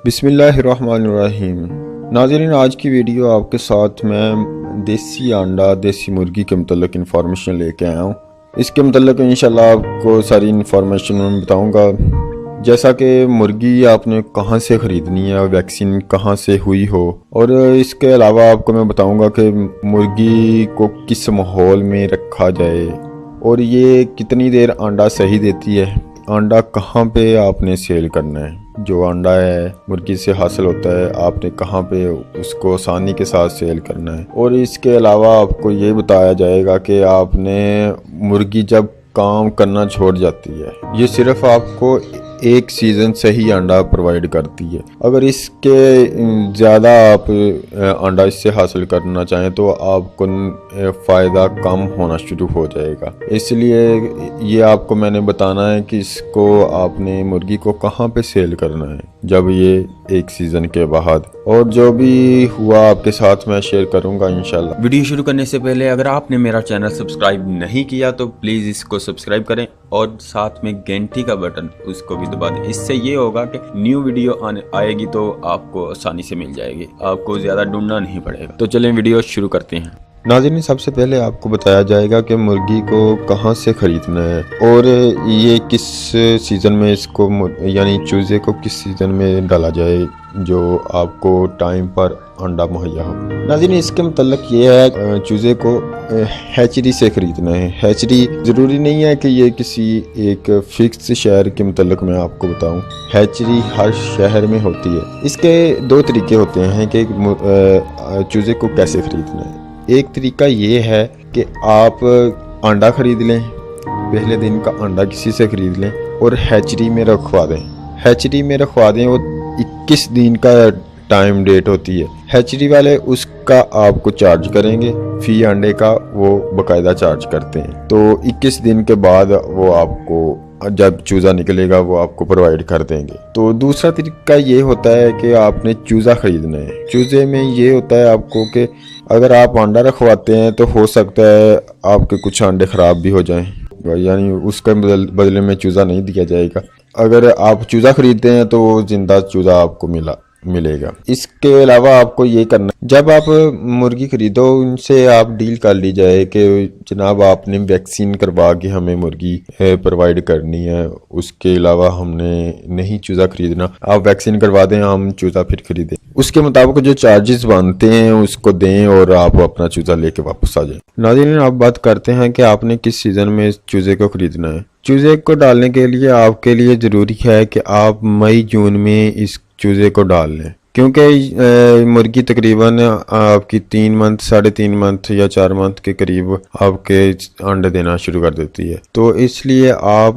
बिस्मिल्लाहिर्रहमानिर्रहीम। नाज़रीन, आज की वीडियो आपके साथ मैं देसी अंडा देसी मुर्गी के मतलब इंफॉर्मेशन लेके आया हूँ। इसके मतलब इंशाल्लाह आपको सारी इंफॉर्मेशन मैं बताऊँगा, जैसा कि मुर्गी आपने कहाँ से ख़रीदनी है, वैक्सीन कहाँ से हुई हो, और इसके अलावा आपको मैं बताऊँगा कि मुर्गी को किस माहौल में रखा जाए और ये कितनी देर अंडा सही देती है, अंडा कहाँ पे आपने सेल करना है, जो अंडा है मुर्गी से हासिल होता है आपने कहाँ पे उसको आसानी के साथ सेल करना है। और इसके अलावा आपको ये बताया जाएगा कि आपने मुर्गी जब काम करना छोड़ जाती है, ये सिर्फ आपको एक सीज़न से ही अंडा प्रोवाइड करती है। अगर इसके ज़्यादा आप अंडा इससे हासिल करना चाहें तो आपको फ़ायदा कम होना शुरू हो जाएगा। इसलिए ये आपको मैंने बताना है कि इसको आपने मुर्गी को कहाँ पे सेल करना है जब ये एक सीज़न के बाद, और जो भी हुआ आपके साथ मैं शेयर करूंगा इंशाल्लाह। वीडियो शुरू करने से पहले अगर आपने मेरा चैनल सब्सक्राइब नहीं किया तो प्लीज़ इसको सब्सक्राइब करें और साथ में घंटी का बटन उसको भी दबा दें। इससे ये होगा कि न्यू वीडियो आएगी तो आपको आसानी से मिल जाएगी, आपको ज़्यादा ढूंढना नहीं पड़ेगा। तो चलें वीडियो शुरू करते हैं। नाज़रीन, सबसे पहले आपको बताया जाएगा कि मुर्गी को कहाँ से ख़रीदना है और ये किस सीज़न में इसको यानी चूज़े को किस सीज़न में डाला जाए जो आपको टाइम पर अंडा मुहैया हो। नाज़रीन, इसके मतलब ये है चूज़े को हैचरी से ख़रीदना है। हैचरी ज़रूरी नहीं है कि ये किसी एक फिक्स शहर के मतलब मैं आपको बताऊं, हैचरी हर शहर में होती है। इसके दो तरीके होते हैं कि चूज़े को कैसे ख़रीदना है। एक तरीका ये है कि आप अंडा ख़रीद लें, पहले दिन का अंडा किसी से ख़रीद लें और हैचरी में रखवा दें। हैचरी में रखवा दें और 21 दिन का टाइम डेट होती है। हैचरी वाले उसका आपको चार्ज करेंगे, फी अंडे का वो बाकायदा चार्ज करते हैं। तो 21 दिन के बाद वो आपको जब चूज़ा निकलेगा वो आपको प्रोवाइड कर देंगे। तो दूसरा तरीका ये होता है कि आपने चूज़ा ख़रीदना है। चूज़े में ये होता है आपको कि अगर आप अंडा रखवाते हैं तो हो सकता है आपके कुछ अंडे ख़राब भी हो जाएं, यानी उसके बदले में चूज़ा नहीं दिया जाएगा। अगर आप चूज़ा ख़रीदते हैं तो वो ज़िंदा चूज़ा आपको मिलेगा। इसके अलावा आपको ये करना, जब आप मुर्गी खरीदो उनसे आप डील कर ली जाए कि जनाब आपने वैक्सीन करवा के हमें मुर्गी प्रोवाइड करनी है, उसके अलावा हमने नहीं चूज़ा खरीदना, आप वैक्सीन करवा दें, हम चूज़ा फिर खरीदें। उसके मुताबिक जो चार्जेस बनते हैं उसको दें और आप अपना चूज़ा लेके वापस आ जाएं। नाज़रीन, आप बात करते हैं कि आपने किस सीज़न में इस चूज़े को ख़रीदना है। चूज़े को डालने के लिए आपके लिए ज़रूरी है कि आप मई जून में इस चूज़े को डाल लें, क्योंकि मुर्गी तकरीबन आपकी 3 मंथ 3.5 मंथ या 4 मंथ के करीब आपके अंडे देना शुरू कर देती है। तो इसलिए आप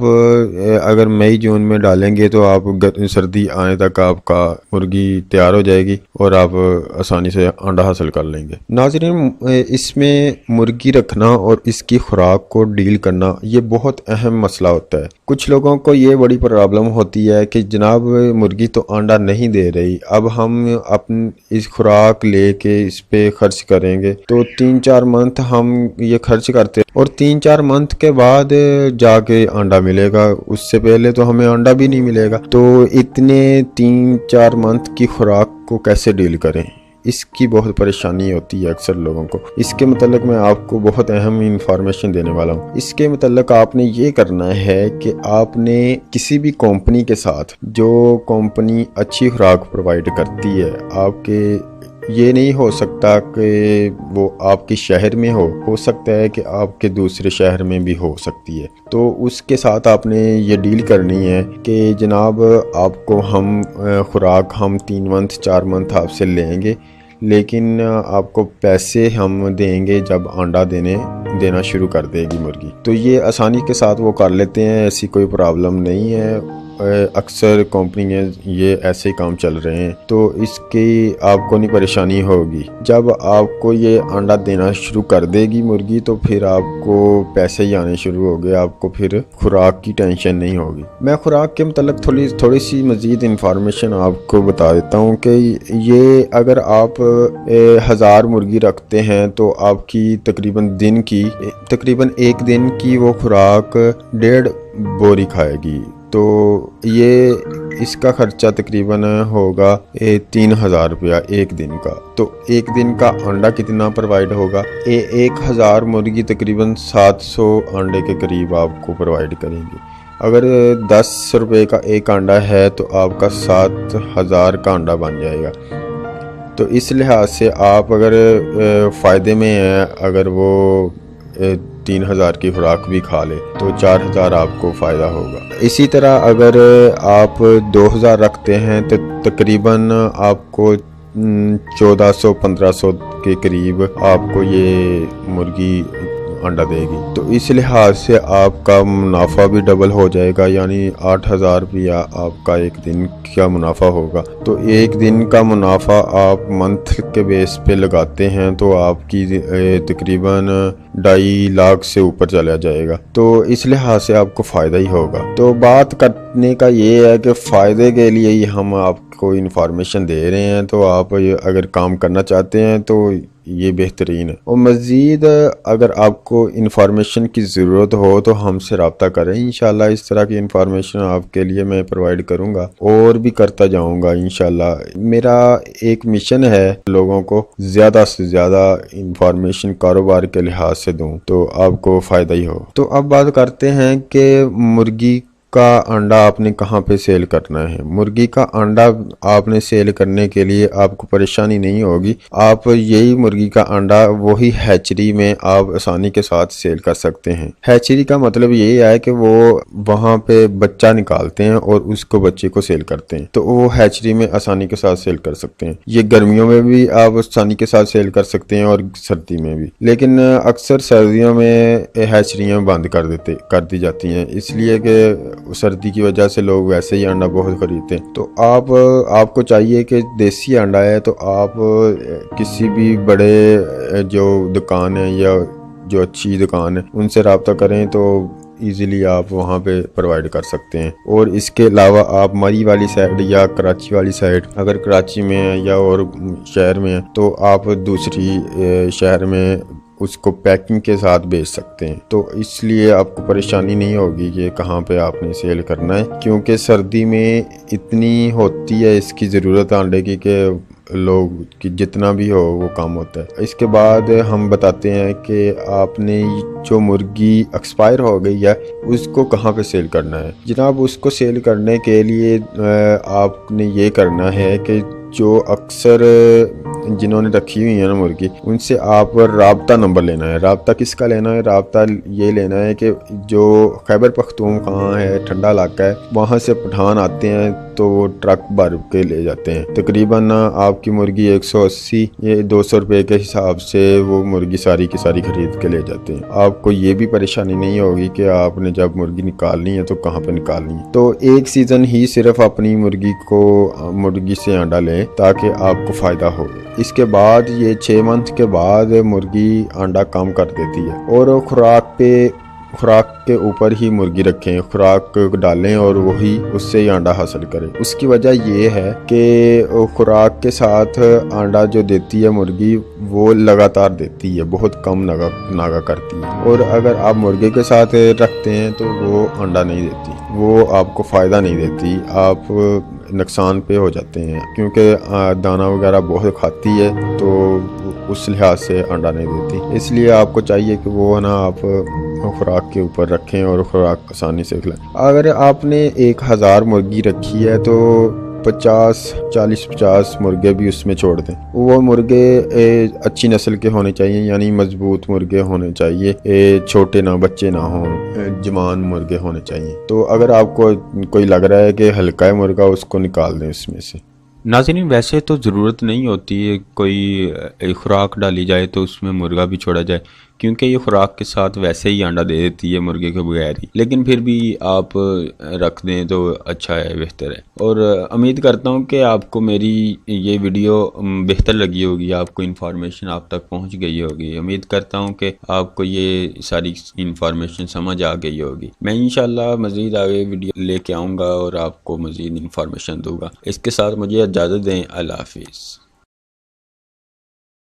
अगर मई जून में डालेंगे तो आप सर्दी आने तक आपका मुर्गी तैयार हो जाएगी और आप आसानी से अंडा हासिल कर लेंगे। नाज़रीन, इसमें मुर्गी रखना और इसकी खुराक को डील करना ये बहुत अहम मसला होता है। कुछ लोगों को ये बड़ी प्रॉब्लम होती है कि जनाब मुर्गी तो अंडा नहीं दे रही, अब हम अपनी इस खुराक लेके इस पे खर्च करेंगे तो 3-4 मंथ हम ये खर्च करते और 3-4 मंथ के बाद जाके अंडा मिलेगा, उससे पहले तो हमें अंडा भी नहीं मिलेगा। तो इतने 3-4 मंथ की खुराक को कैसे डील करें, इसकी बहुत परेशानी होती है अक्सर लोगों को। इसके मतलब मैं आपको बहुत अहम इंफॉर्मेशन देने वाला हूँ। इसके मतलब आपने ये करना है कि आपने किसी भी कंपनी के साथ, जो कंपनी अच्छी खुराक प्रोवाइड करती है, आपके ये नहीं हो सकता कि वो आपके शहर में हो सकता है कि आपके दूसरे शहर में भी हो सकती है। तो उसके साथ आपने ये डील करनी है कि जनाब आपको हम खुराक हम 3 मंथ 4 मंथ आपसे लेंगे, लेकिन आपको पैसे हम देंगे जब अंडा देना शुरू कर देगी मुर्गी। तो ये आसानी के साथ वो कर लेते हैं, ऐसी कोई प्रॉब्लम नहीं है। अक्सर कंपनी में ये ऐसे ही काम चल रहे हैं, तो इसकी आपको नहीं परेशानी होगी। जब आपको ये अंडा देना शुरू कर देगी मुर्गी तो फिर आपको पैसे ही आने शुरू हो गए, आपको फिर खुराक की टेंशन नहीं होगी। मैं खुराक के मतलब थोड़ी सी मज़ीद इंफॉर्मेशन आपको बता देता हूँ कि ये अगर आप 1000 मुर्गी रखते हैं तो आपकी तकरीबन एक दिन की वो खुराक 1.5 बोरी खाएगी। तो ये इसका खर्चा तकरीबन होगा 3000 रुपया एक दिन का। तो एक दिन का अंडा कितना प्रोवाइड होगा? 1000 मुर्गी तकरीबन 700 अंडे के करीब आपको प्रोवाइड करेंगे। अगर 10 रुपये का एक अंडा है तो आपका 7000 का अंडा बन जाएगा। तो इस लिहाज से आप अगर फ़ायदे में हैं, अगर वो 3000 की खुराक भी खा ले तो 4000 आपको फ़ायदा होगा। इसी तरह अगर आप 2000 रखते हैं तो तकरीबन आपको 1400-1500 के करीब आपको ये मुर्गी अंडा देगी। तो इस लिहाज से आपका मुनाफा भी डबल हो जाएगा, यानी 8000 रुपया आपका एक दिन का मुनाफा होगा। तो एक दिन का मुनाफा आप मंथ के बेस पे लगाते हैं तो आपकी तकरीबन 2.5 लाख से ऊपर चला जाएगा। तो इस लिहाज से आपको फ़ायदा ही होगा। तो बात करने का ये है कि फ़ायदे के लिए ही हम आपको इन्फॉर्मेशन दे रहे हैं। तो आप अगर काम करना चाहते हैं तो ये बेहतरीन है। और मज़ीद अगर आपको इन्फॉर्मेशन की ज़रूरत हो तो हमसे रब्ता करें। इंशाल्लाह इस तरह की इन्फॉर्मेशन आपके लिए मैं प्रोवाइड करूँगा और भी करता जाऊँगा इंशाल्लाह। मेरा एक मिशन है लोगों को ज़्यादा से ज़्यादा इन्फॉर्मेशन कारोबार के लिहाज से दूँ तो आपको फ़ायदा ही हो। तो अब बात करते हैं कि मुर्गी का अंडा आपने कहाँ पे सेल करना है। मुर्गी का अंडा आपने सेल करने के लिए आपको परेशानी नहीं होगी। आप यही मुर्गी का अंडा वही हैचरी में आप आसानी के साथ सेल कर सकते हैं। हैचरी का मतलब ये है कि वो वहाँ पे बच्चा निकालते हैं और उसको बच्चे को सेल करते हैं, तो वो हैचरी में आसानी के साथ सेल कर सकते हैं। ये गर्मियों में भी आप आसानी के साथ सेल कर सकते हैं और सर्दी में भी, लेकिन अक्सर सर्दियों में हैचरियाँ बंद कर दी जाती हैं, इसलिए कि सर्दी की वजह से लोग वैसे ही अंडा बहुत खरीदते हैं। तो आपको चाहिए कि देसी अंडा है तो आप किसी भी बड़े जो दुकान है या जो अच्छी दुकान है उनसे रब्ता करें तो इजीली आप वहाँ पे प्रोवाइड कर सकते हैं। और इसके अलावा आप मरी वाली साइड या कराची वाली साइड, अगर कराची में है या और शहर में है तो आप दूसरी शहर में उसको पैकिंग के साथ बेच सकते हैं। तो इसलिए आपको परेशानी नहीं होगी कि कहाँ पे आपने सेल करना है, क्योंकि सर्दी में इतनी होती है इसकी ज़रूरत अंडे की कि लोग कि जितना भी हो वो काम होता है। इसके बाद हम बताते हैं कि आपने जो मुर्गी एक्सपायर हो गई है उसको कहाँ पे सेल करना है। जनाब, उसको सेल करने के लिए आपने ये करना है कि जो अक्सर जिन्होंने रखी हुई है ना मुर्गी, उनसे आप राब्ता नंबर लेना है। राब्ता किसका लेना है? राब्ता ये लेना है कि जो खैबर पख्तूनख्वा है, ठंडा इलाका है, वहाँ से पठान आते हैं तो वो ट्रक भर के ले जाते हैं। तकरीबन आपकी मुर्गी 180 या 200 रुपये के हिसाब से वो मुर्गी सारी की सारी खरीद के ले जाते हैं। आपको ये भी परेशानी नहीं होगी कि आपने जब मुर्गी निकालनी है तो कहाँ पे निकालनी है। तो एक सीज़न ही सिर्फ अपनी मुर्गी से अंडा लें ताकि आपको फ़ायदा हो। इसके बाद ये 6 मंथ के बाद मुर्गी अंडा कम कर देती है और खुराक के ऊपर ही मुर्गी रखें, खुराक डालें और वही उससे ही अंडा हासिल करें। उसकी वजह ये है कि खुराक के साथ अंडा जो देती है मुर्गी वो लगातार देती है, बहुत कम नागा करती है। और अगर आप मुर्गे के साथ रखते हैं तो वो अंडा नहीं देती, वो आपको फ़ायदा नहीं देती, आप नुकसान पे हो जाते हैं, क्योंकि दाना वगैरह बहुत खाती है तो उस लिहाज से अंडा नहीं देती। इसलिए आपको चाहिए कि वो ना आप खुराक के ऊपर रखें और खुराक आसानी से खिलाएं। अगर आपने 1000 मुर्गी रखी है तो 40-50 मुर्गे भी उसमें छोड़ दें। वो मुर्गे अच्छी नस्ल के होने चाहिए, यानी मजबूत मुर्गे होने चाहिए, छोटे ना बच्चे ना हों, जवान मुर्गे होने चाहिए। तो अगर आपको कोई लग रहा है कि हल्का है मुर्गा, उसको निकाल दें इसमें से। नाज़रीन, वैसे तो ज़रूरत नहीं होती है कोई खुराक डाली जाए तो उसमें मुर्गा भी छोड़ा जाए, क्योंकि ये खुराक के साथ वैसे ही अंडा दे देती है मुर्गे के बगैर ही। लेकिन फिर भी आप रख दें तो अच्छा है, बेहतर है। और उम्मीद करता हूँ कि आपको मेरी ये वीडियो बेहतर लगी होगी, आपको इन्फॉर्मेशन आप तक पहुँच गई होगी। उम्मीद करता हूँ कि आपको ये सारी इन्फॉर्मेशन समझ आ गई होगी। मैं इंशाल्लाह मज़ीद आगे वीडियो लेके आऊँगा और आपको मज़ीद इन्फॉर्मेशन दूँगा। इसके साथ मुझे इजाज़त दें। अल्लाह हाफिज़।